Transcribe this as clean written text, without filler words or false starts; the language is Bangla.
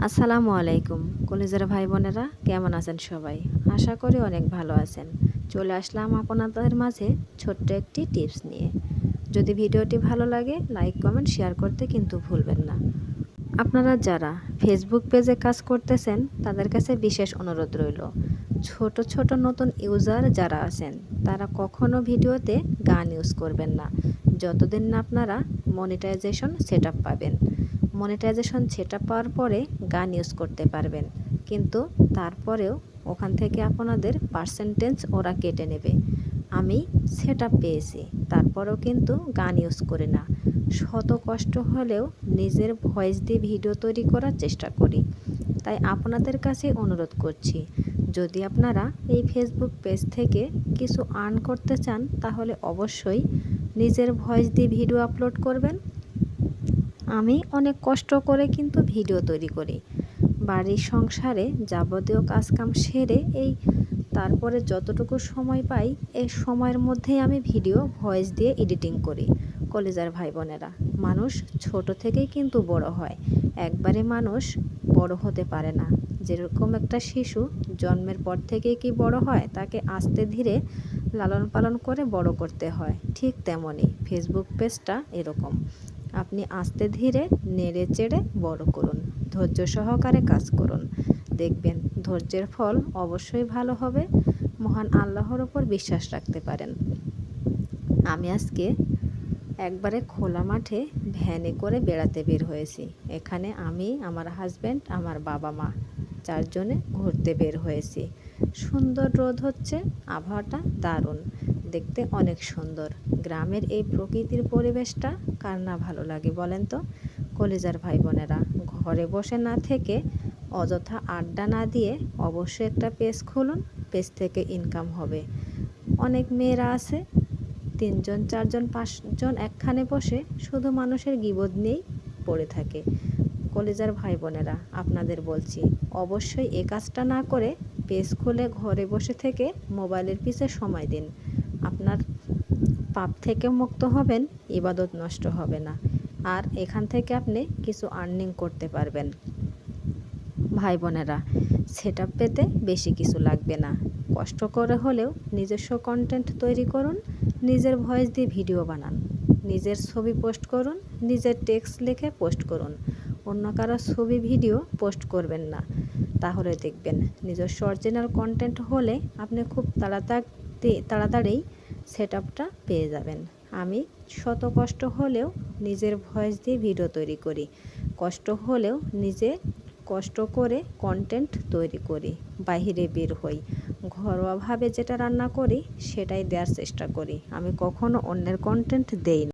আসসালামু আলাইকুম কলিজার ভাই বোনেরা, কেমন আছেন সবাই? আশা করি অনেক ভালো আছেন। চলে আসলাম আপনাদের মাঝে ছোট্ট একটি টিপস নিয়ে। যদি ভিডিওটি ভালো লাগে লাইক কমেন্ট শেয়ার করতে কিন্তু ভুলবেন না। আপনারা যারা ফেসবুক পেজে কাজ করতেছেন তাদের কাছে বিশেষ অনুরোধ রইল, ছোট ছোট নতুন ইউজার যারা আছেন তারা কখনো ভিডিওতে গান ইউজ করবেন না যতদিন না আপনারা মনিটাইজেশন সেট পাবেন। মনিটাইজেশন সেট পাওয়ার পরে গান ইউজ করতে পারবেন, কিন্তু তারপরেও ওখান থেকে আপনাদের পার্সেন্টেজ ওরা কেটে নেবে। আমি সেট পেয়েছি, তারপরেও কিন্তু গান ইউজ করি না। শত কষ্ট হলেও নিজের ভয়েস দিয়ে ভিডিও তৈরি করার চেষ্টা করি। তাই আপনাদের কাছে অনুরোধ করছি, যদি আপনারা এই ফেসবুক পেজ থেকে কিছু আর্ন করতে চান তাহলে অবশ্যই নিজের ভয়েস দিয়ে ভিডিও আপলোড করবেন। আমি অনেক কষ্ট করে কিন্তু ভিডিও তৈরি করি। বাড়ির সংসারে যাবতীয় কাজকাম সেরে তারপরে যতটুকু সময় পাই এই সময়ের মধ্যেই আমি ভিডিও ভয়েস দিয়ে এডিটিং করি। কলিজার ভাই বোনেরা, মানুষ ছোট থেকেই কিন্তু বড় হয়, একবারে মানুষ বড় হতে পারে না। যেরকম একটা শিশু জন্মের পর থেকেই কি বড় হয়, তাকে আস্তে ধীরে লালন পালন করে বড় করতে হয়। ঠিক তেমনই ফেসবুক পেজটা এরকম, আপনি আস্তে ধীরে নেড়ে চেড়ে বড় করুন, ধৈর্য সহকারে কাজ করুন, দেখবেন ধৈর্যের ফল অবশ্যই ভালো হবে। মহান আল্লাহর ওপর বিশ্বাস রাখতে পারেন। আমি আজকে একবারে খোলা মাঠে ভ্যানে করে বেড়াতে বের হয়েছি। এখানে আমি, আমার হাজব্যান্ড, আমার বাবা মা চারজনে ঘুরতে বের হয়েছি। সুন্দর রোদ হচ্ছে, আবহাওয়াটা দারুণ, দেখতে অনেক সুন্দর। গ্রামের এই প্রকৃতির পরিবেশটা কার না ভালো লাগে বলেন তো? কলিজার ভাই বোনেরা, ঘরে বসে না থেকে অযথা আড্ডা না দিয়ে অবশ্যই একটা পেজ খুলুন, পেজ থেকে ইনকাম হবে। অনেক মেয়েরা আছে 3 জন 4 জন 5 জন একখানে বসে শুধু মানুষের গীবত নিয়েই পড়ে থাকে। কলিজার ভাই বোনেরা, আপনাদের বলছি অবশ্যই এই কাজটা না করে পেজ খুলে ঘরে বসে থেকে মোবাইলের পিছে সময় দিন। আপনার পাপ থেকে মুক্ত হবেন, ইবাদত নষ্ট হবে না, আর এখান থেকে আপনি কিছু আর্নিং করতে পারবেন। ভাই বোনেরা, সেট পেতে বেশি কিছু লাগবে না, কষ্ট করে হলেও নিজস্ব কন্টেন্ট তৈরি করুন, নিজের ভয়েস দিয়ে ভিডিও বানান, নিজের ছবি পোস্ট করুন, নিজের টেক্সট লিখে পোস্ট করুন। অন্য কারো ছবি ভিডিও পোস্ট করবেন না, তাহলে দেখবেন নিজস্ব অরিজিনাল কন্টেন্ট হলে আপনি খুব তাড়াতাড়ি সেট পেয়ে যাবেন। আমি শত কষ্ট হলেও নিজের ভয়েস দিয়ে ভিডিও তৈরি করি, কষ্ট হলেও নিজে কষ্ট করে কন্টেন্ট তৈরি করি, বাইরে বের হই, ঘরোয়াভাবে যেটা রান্না করি সেটাই দেওয়ার চেষ্টা করি। আমি কখনো অন্যের কন্টেন্ট দেই না।